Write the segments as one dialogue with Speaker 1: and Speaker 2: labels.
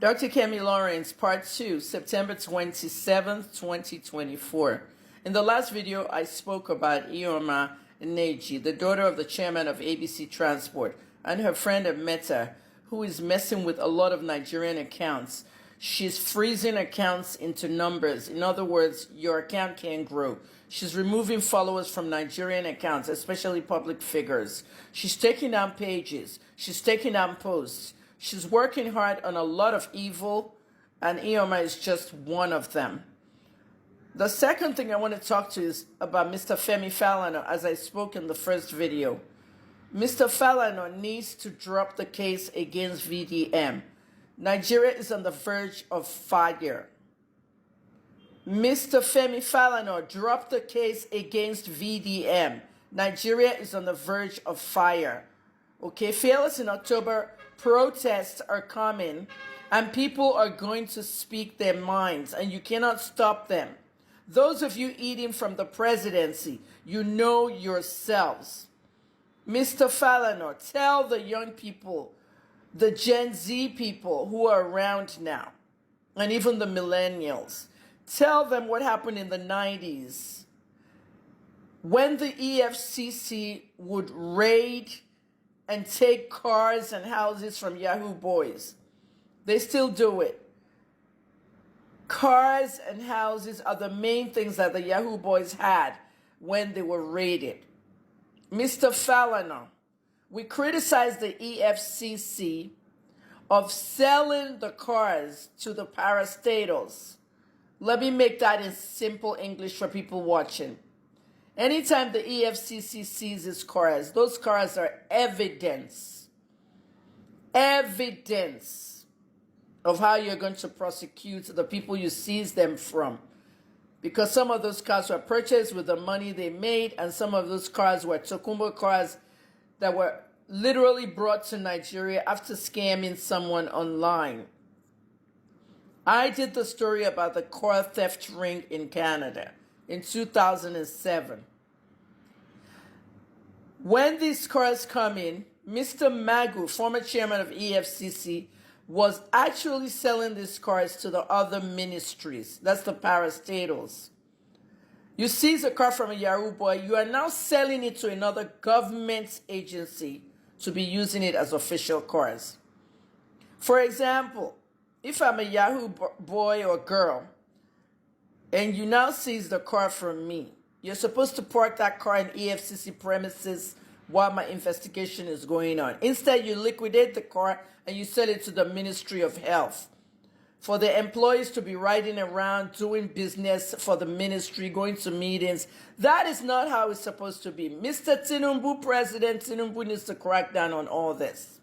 Speaker 1: Dr. Kemi Lawrence, Part 2, September 27th, 2024. In the last video, I spoke about Ioma Neji, the daughter of the chairman of ABC Transport, and her friend Meta, who is messing with a lot of Nigerian accounts. She's freezing accounts into numbers. In other words, your account can't grow. She's removing followers from Nigerian accounts, especially public figures. She's taking down pages. She's taking down posts. She's working hard on a lot of evil, and Ioma is just one of them. The second thing I want to talk to is about Mr. Femi Falana, as I spoke in the first video. Mr. Falana needs to drop the case against VDM. Nigeria is on the verge of fire. Mr. Femi Falana, drop the case against VDM. Nigeria is on the verge of fire. Okay, fearless in October, protests are coming, and people are going to speak their minds, and you cannot stop them. Those of you eating from the presidency, you know yourselves. Mr. Falana, tell the young people, the Gen Z people who are around now, and even the millennials, tell them what happened in the 90s when the EFCC would raid and take cars and houses from Yahoo boys. They still do it. Cars and houses are the main things that the Yahoo boys had when they were raided. Mr. Falana, we criticize the EFCC of selling the cars to the parastatals. Let me make that in simple English for people watching. Anytime the EFCC seizes cars, those cars are evidence of how you're going to prosecute the people you seize them from. Because some of those cars were purchased with the money they made, and some of those cars were Tokumbo cars that were literally brought to Nigeria after scamming someone online. I did the story about the car theft ring in Canada in 2007. When these cars come in, Mr. Magu, former chairman of EFCC, was actually selling these cars to the other ministries. That's the parastatals. You seize a car from a Yahoo boy, you are now selling it to another government agency to be using it as official cars. For example, if I'm a Yahoo boy or girl, and you now seize the car from me, you're supposed to park that car in EFCC premises while my investigation is going on. Instead, you liquidate the car and you sell it to the Ministry of Health for the employees to be riding around, doing business for the ministry, going to meetings. That is not how it's supposed to be. Mr. Tinubu, President Tinubu, needs to crack down on all this.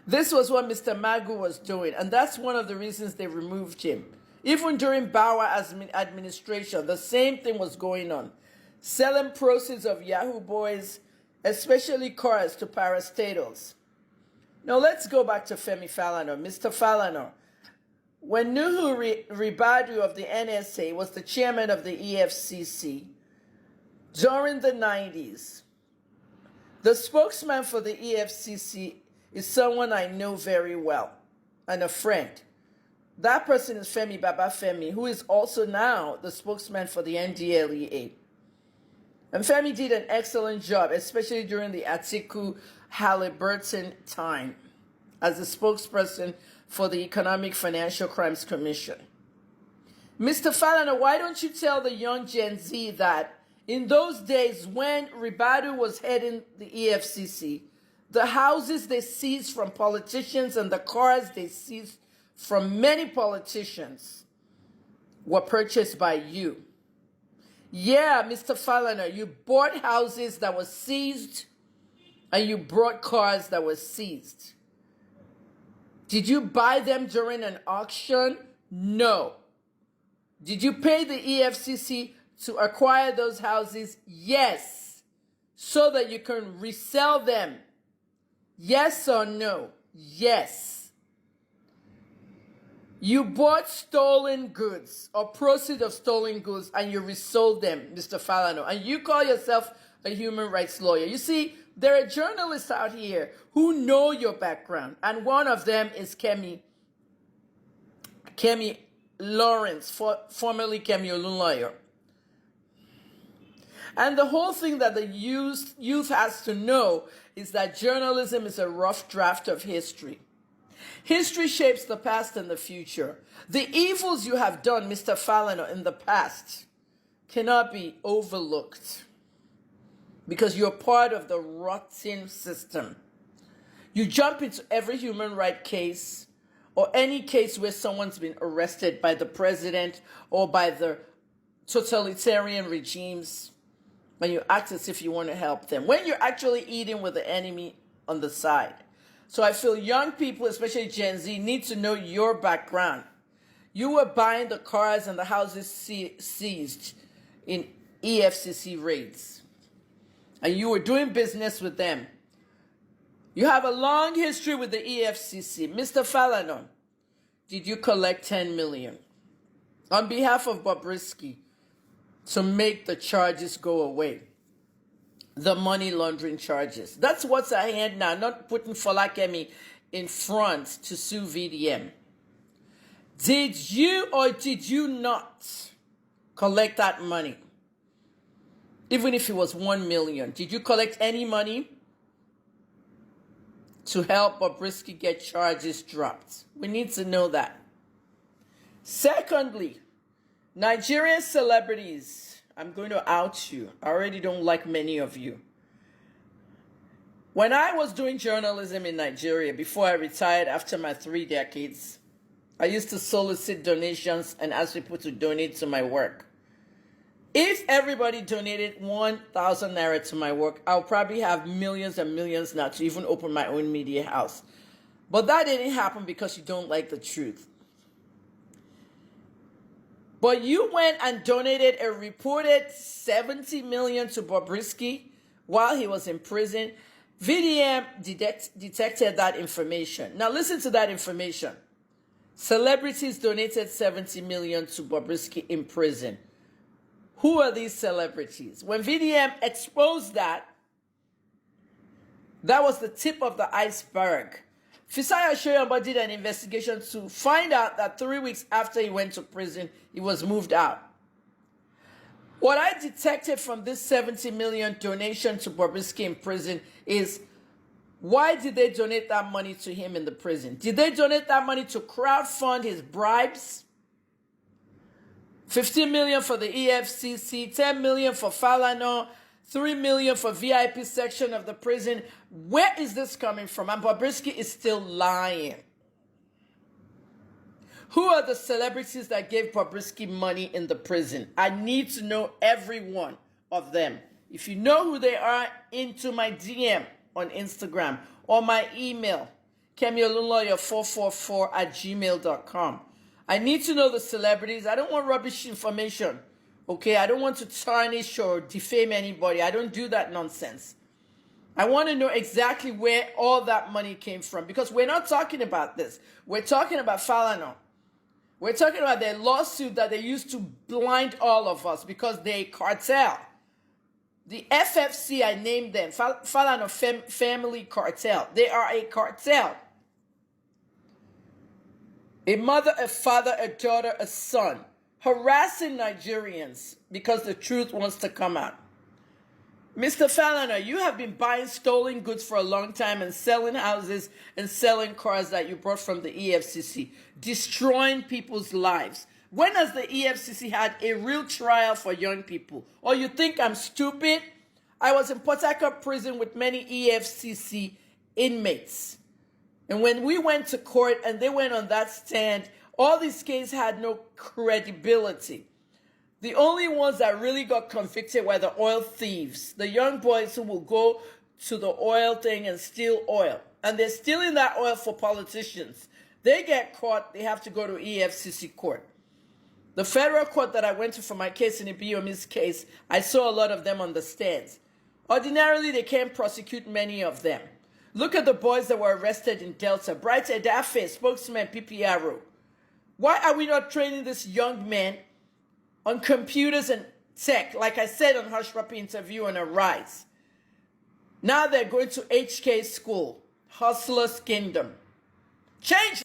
Speaker 1: This was what Mr. Magu was doing, and that's one of the reasons they removed him. Even during Bawa administration, the same thing was going on. Selling proceeds of Yahoo boys, especially cars, to parastatals. Now let's go back to Femi Falana. Mr. Falana, when Nuhu Ribadu of the NSA was the chairman of the EFCC during the 90s, the spokesman for the EFCC is someone I know very well and a friend. That person is Femi Baba Femi, who is also now the spokesman for the NDLEA. And Femi did an excellent job, especially during the Atiku Halliburton time, as the spokesperson for the Economic Financial Crimes Commission. Mr. Falana, why don't you tell the young Gen Z that in those days when Ribadu was heading the EFCC, the houses they seized from politicians and the cars they seized from many politicians were purchased by you? Yeah, Mr. Falana, you bought houses that were seized and you brought cars that were seized. Did you buy them during an auction? No. Did you pay the EFCC to acquire those houses? Yes. So that you can resell them. Yes or no? Yes. You bought stolen goods or proceeds of stolen goods and you resold them, Mr. Falana, and you call yourself a human rights lawyer. You see, there are journalists out here who know your background, and one of them is Kemi Kemi Lawrence, formerly Kemi Olunloyo. And the whole thing that the youth has to know is that journalism is a rough draft of history. History shapes the past and the future. The evils you have done, Mr. Falana, in the past cannot be overlooked because you're part of the rotten system. You jump into every human rights case or any case where someone's been arrested by the president or by the totalitarian regimes, and you act as if you want to help them when you're actually eating with the enemy on the side. So I feel young people, especially Gen Z, need to know your background. You were buying the cars and the houses seized in EFCC raids, and you were doing business with them. You have a long history with the EFCC. Mr. Falana, did you collect 10 million on behalf of Bobrisky to make the charges go away? The money laundering charges. That's what's at hand now, not putting Falakemi in front to sue VDM. Did you or did you not collect that money? Even if it was 1 million, did you collect any money to help Bobrisky get charges dropped? We need to know that. Secondly, Nigerian celebrities. I'm going to out you. I already don't like many of you. When I was doing journalism in Nigeria, before I retired after my 3 decades, I used to solicit donations and ask people to donate to my work. If everybody donated 1,000 naira to my work, I'll probably have millions and millions now to even open my own media house. But that didn't happen because you don't like the truth. But you went and donated a reported 70 million to Bobrisky while he was in prison. VDM detected that information. Now listen to that information. Celebrities donated 70 million to Bobrisky in prison. Who are these celebrities? When VDM exposed that, that was the tip of the iceberg. Fisaya Shoyamba did an investigation to find out that 3 weeks after he went to prison, he was moved out. What I detected from this 70 million donation to Bobrisky in prison is, why did they donate that money to him in the prison? Did they donate that money to crowdfund his bribes? 15 million for the EFCC, 10 million for Falana, 3 million for VIP section of the prison. Where is this coming from? And Bobrisky is still lying. Who are the celebrities that gave Bobrisky money in the prison? I need to know every one of them. If you know who they are, into my DM on Instagram or my email, kemiolunloyo444@gmail.com. I need to know the celebrities. I don't want rubbish information. Okay, I don't want to tarnish or defame anybody. I don't do that nonsense. I want to know exactly where all that money came from, because we're not talking about this. We're talking about Falana. We're talking about their lawsuit that they used to blind all of us because they're a cartel. The FFC, I named them, Falana Family Cartel. They are a cartel. A mother, a father, a daughter, a son, harassing Nigerians because the truth wants to come out. Mr. Falana, you have been buying stolen goods for a long time and selling houses and selling cars that you brought from the EFCC, destroying people's lives. When has the EFCC had a real trial for young people? Or you think I'm stupid? I was in Port Harcourt prison with many EFCC inmates. And when we went to court and they went on that stand, all these cases had no credibility. The only ones that really got convicted were the oil thieves, the young boys who will go to the oil thing and steal oil. And they're stealing that oil for politicians. They get caught, they have to go to EFCC court. The federal court that I went to for my case in the Biomi's case, I saw a lot of them on the stands. Ordinarily, they can't prosecute many of them. Look at the boys that were arrested in Delta. Bright Edafe, spokesman PPRO. Why are we not training these young men on computers and tech, like I said on Hush Puppy interview on Arise? Now they're going to HK school, Hustler's Kingdom. Change